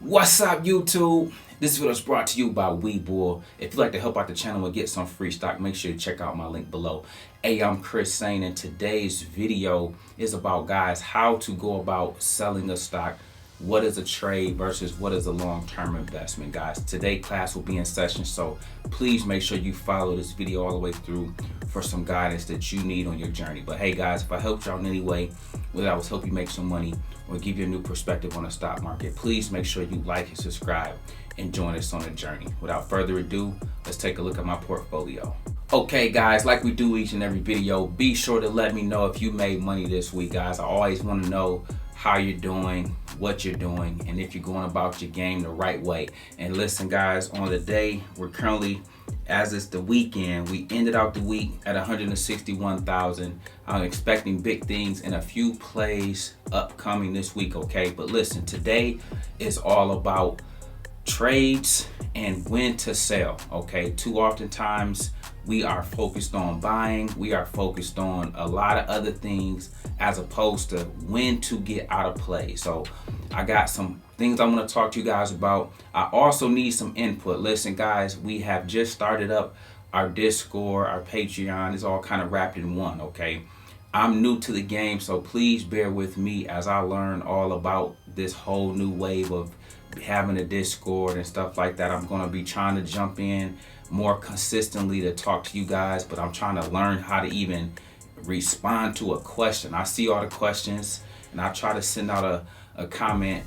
What's up, YouTube? This video is brought to you by Webull. If you'd like to help out the channel and get some free stock, make sure you check out my link below. Hey, I'm Chris Sane, and today's video is about, guys, how to go about selling a stock. What is a trade versus what is a long-term investment, guys? Today class will be in session, so please make sure you follow this video all the way through for some guidance that you need on your journey. But hey, guys, if I helped y'all in any way, whether I was help you make some money or give you a new perspective on the stock market, please make sure you like and subscribe and join us on the journey. Without further ado, let's take a look at my portfolio. Okay, guys, like we do each and every video, be sure to let me know if you made money this week, guys. I always want to know how you're doing, what you're doing, and if you're going about your game the right way. And listen, guys, on the day, we're currently, as it's the weekend, we ended out the week at 161,000. I'm expecting big things and a few plays upcoming this week, okay? But listen, today is all about trades and when to sell, okay? Too oftentimes we are focused on buying, we are focused on a lot of other things as opposed to when to get out of play. So I got some things I'm going to talk to you guys about. I also need some input. Listen, guys, we have just started up our Discord, our Patreon. It's all kind of wrapped in one, okay? I'm new to the game, so please bear with me as I learn all about this whole new wave of having a Discord and stuff like that. I'm going to be trying to jump in more consistently to talk to you guys, but I'm trying to learn how to even respond to a question. I see all the questions and I try to send out a comment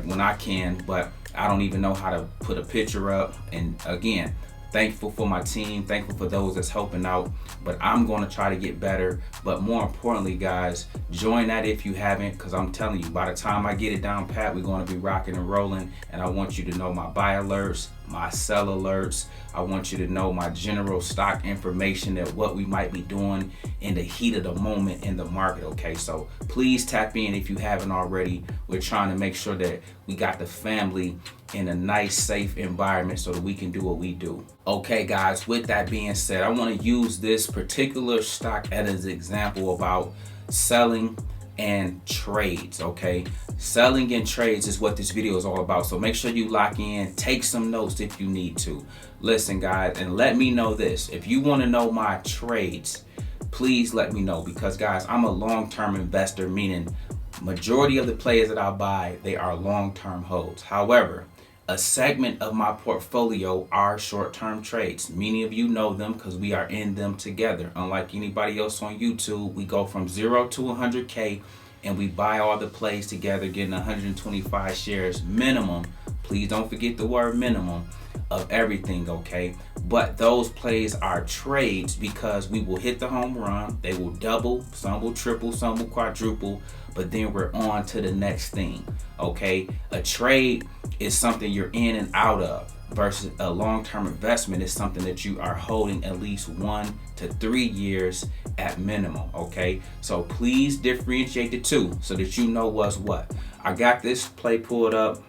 when I can, but I don't even know how to put a picture up. And again, thankful for my team, thankful for those that's helping out, but I'm going to try to get better. But more importantly, guys, join that if you haven't, because I'm telling you, by the time I get it down pat, we're going to be rocking and rolling. And I want you to know my buy alerts, my sell alerts. I want you to know my general stock information, that what we might be doing in the heat of the moment in the market, okay? So please tap in if you haven't already. We're trying to make sure that we got the family in a nice, safe environment so that we can do what we do. Okay, guys, with that being said, I want to use this particular stock as an example about selling and trades, okay? Selling and trades is what this video is all about. So make sure you lock in, take some notes if you need to. Listen, guys, and let me know this. If you want to know my trades, please let me know, because guys, I'm a long-term investor, meaning majority of the players that I buy, they are long-term holds. However, a segment of my portfolio are short-term trades. Many of you know them because we are in them together. Unlike anybody else on YouTube, we go from 0 to 100K and we buy all the plays together, getting 125 shares minimum. Please don't forget the word minimum of everything, okay? But those plays are trades because we will hit the home run. They will double, some will triple, some will quadruple, but then we're on to the next thing, okay? A trade is something you're in and out of, versus a long-term investment is something that you are holding at least 1 to 3 years at minimum, okay? So please differentiate the two so that you know what's what. I got this play pulled up,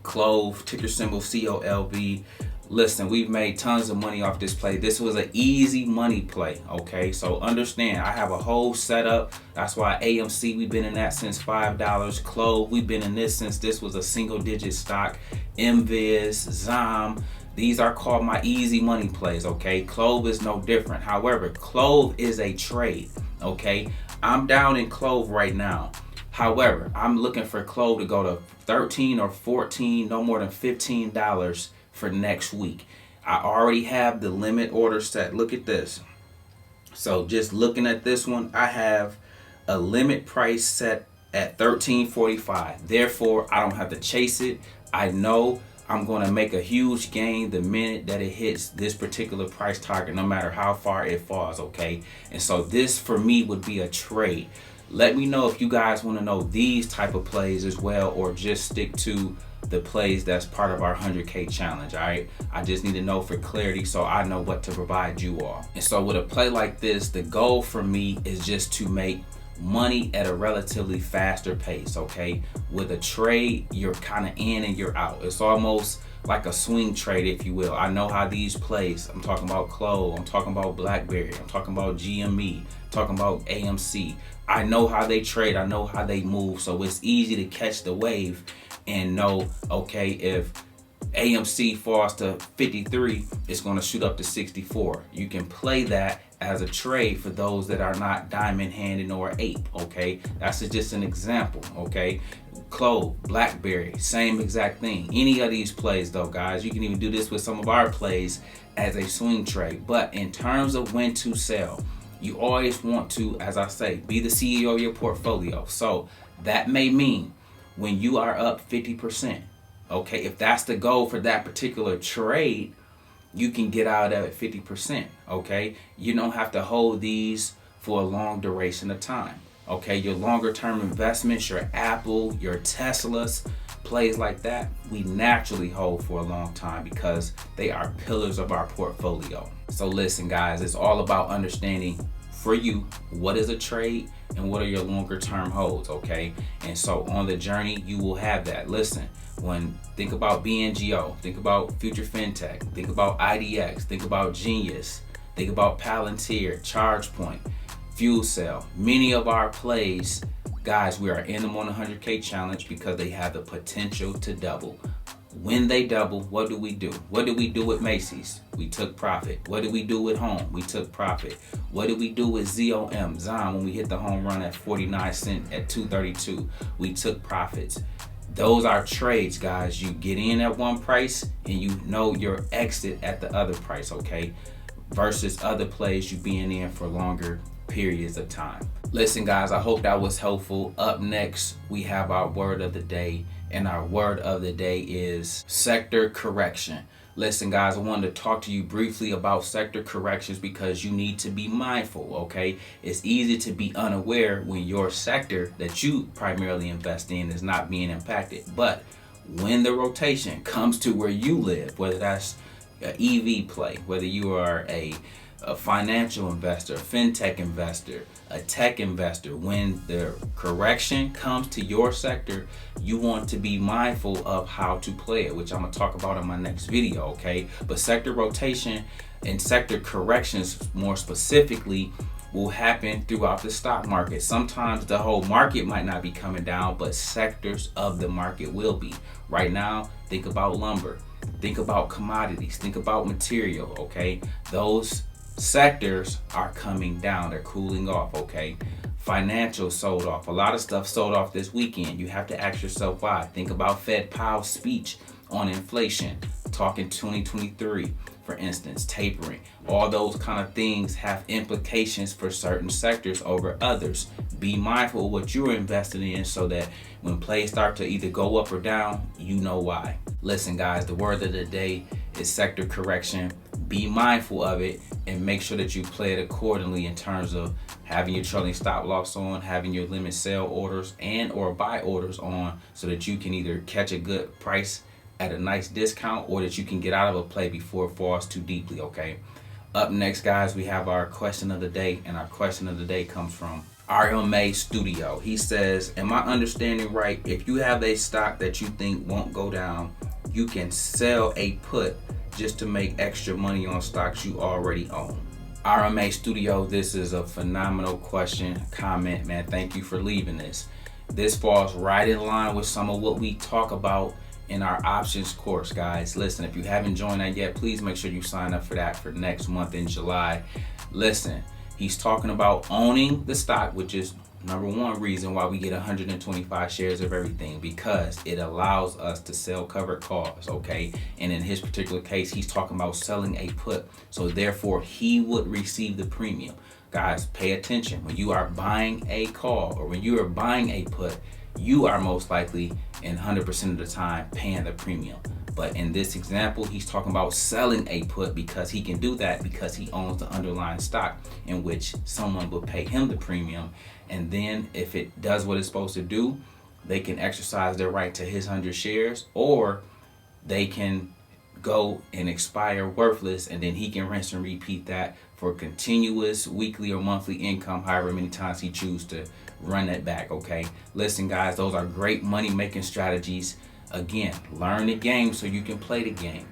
Clove, ticker symbol COLV. Listen, we've made tons of money off this play. This was an easy money play, okay? So understand, I have a whole setup. That's why AMC, we've been in that since $5. Clove, we've been in this since this was a single-digit stock. MVIZ, ZOM, these are called my easy money plays, okay? Clove is no different. However, Clove is a trade, okay? I'm down in Clove right now. However, I'm looking for Clove to go to 13 or 14, no more than $15 for next week. I already have the limit order set. Look at this. So just looking at this one, I have a limit price set at $13.45. Therefore, I don't have to chase it. I know I'm going to make a huge gain the minute that it hits this particular price target, no matter how far it falls, okay? And so this for me would be a trade. Let me know if you guys want to know these type of plays as well, or just stick to the plays that's part of our 100K challenge, all right? I just need to know for clarity so I know what to provide you all. And so with a play like this, the goal for me is just to make money at a relatively faster pace, okay? With a trade, you're kind of in and you're out. It's almost like a swing trade, if you will. I know how these plays, I'm talking about Clove, I'm talking about BlackBerry, I'm talking about GME, talking about AMC. I know how they trade, I know how they move, so it's easy to catch the wave and know, okay, if AMC falls to 53, it's going to shoot up to 64. You can play that as a trade for those that are not diamond handed or ape, okay? That's just an example, okay? Clove, Blackberry, same exact thing. Any of these plays though, guys, you can even do this with some of our plays as a swing trade. But in terms of when to sell, you always want to, as I say, be the CEO of your portfolio. So that may mean when you are up 50%, okay, if that's the goal for that particular trade, you can get out of it 50%, okay? You don't have to hold these for a long duration of time, okay? Your longer term investments, your Apple, your Teslas, plays like that, we naturally hold for a long time because they are pillars of our portfolio. So listen, guys, it's all about understanding for you what is a trade and what are your longer term holds, okay? And so on the journey, you will have that. Listen, when think about BNGO, think about Future FinTech, think about IDX, think about Genius, think about Palantir, ChargePoint, Fuel Cell. Many of our plays, guys, we are in them on the 100K challenge because they have the potential to double. When they double, what do we do? What did we do with Macy's? We took profit. What did we do with Home? We took profit. What did we do with ZOM, Zion, when we hit the home run at 49 cents at 232? We took profits. Those are trades, guys. You get in at one price and you know your exit at the other price, okay? Versus other plays you being in for longer periods of time. Listen, guys, I hope that was helpful. Up next, we have our word of the day, and our word of the day is sector correction. Listen, guys, I wanted to talk to you briefly about sector corrections because you need to be mindful, okay? It's easy to be unaware when your sector that you primarily invest in is not being impacted. But when the rotation comes to where you live, whether that's an EV play, whether you are a financial investor, a fintech investor, a tech investor, when the correction comes to your sector, you want to be mindful of how to play it, which I'm going to talk about in my next video, okay? But sector rotation and sector corrections more specifically will happen throughout the stock market. Sometimes the whole market might not be coming down, but sectors of the market will be. Right now, think about lumber, think about commodities, think about material, okay? Those sectors are coming down, they're cooling off, okay? Financial sold off. A lot of stuff sold off this weekend. You have to ask yourself why. Think about Fed Powell's speech on inflation, talking 2023, for instance, tapering. All those kind of things have implications for certain sectors over others. Be mindful of what you're invested in so that when plays start to either go up or down, you know why. Listen, guys, the word of the day is sector correction. Be mindful of it and make sure that you play it accordingly in terms of having your trailing stop loss on, having your limit sell orders and or buy orders on so that you can either catch a good price at a nice discount or that you can get out of a play before it falls too deeply, okay? Up next, guys, we have our question of the day, and our question of the day comes from RMA Studio. He says, am I understanding right? If you have a stock that you think won't go down, you can sell a put just to make extra money on stocks you already own. RMA Studio, this is a phenomenal question, comment, man. Thank you for leaving this. This falls right in line with some of what we talk about in our options course, guys. Listen, if you haven't joined that yet, please make sure you sign up for that for next month in July. Listen, he's talking about owning the stock, which is number one reason why we get 125 shares of everything, because it allows us to sell covered calls, okay? And in his particular case, he's talking about selling a put. So therefore, he would receive the premium. Guys, pay attention. When you are buying a call or when you are buying a put, you are most likely and 100% of the time paying the premium. But in this example, he's talking about selling a put because he can do that because he owns the underlying stock in which someone will pay him the premium. And then if it does what it's supposed to do, they can exercise their right to his 100 shares, or they can go and expire worthless, and then he can rinse and repeat that for continuous weekly or monthly income, however many times he chooses to run that back, okay? Listen, guys, those are great money-making strategies. Again, learn the game so you can play the game.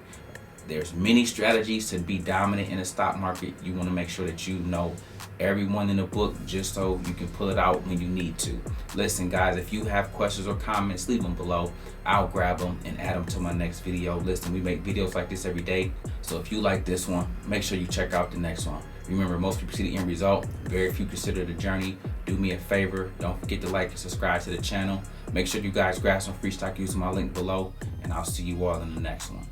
There's many strategies to be dominant in the stock market. You want to make sure that you know everyone in the book just so you can pull it out when you need to. Listen guys, if you have questions or comments, leave them below. I'll grab them and add them to my next video. Listen, we make videos like this every day, so if you like this one, make sure you check out the next one. Remember, most people see the end result, very few consider the journey. Do me a favor, don't forget to like and subscribe to the channel. Make sure you guys grab some free stock using my link below, and I'll see you all in the next one.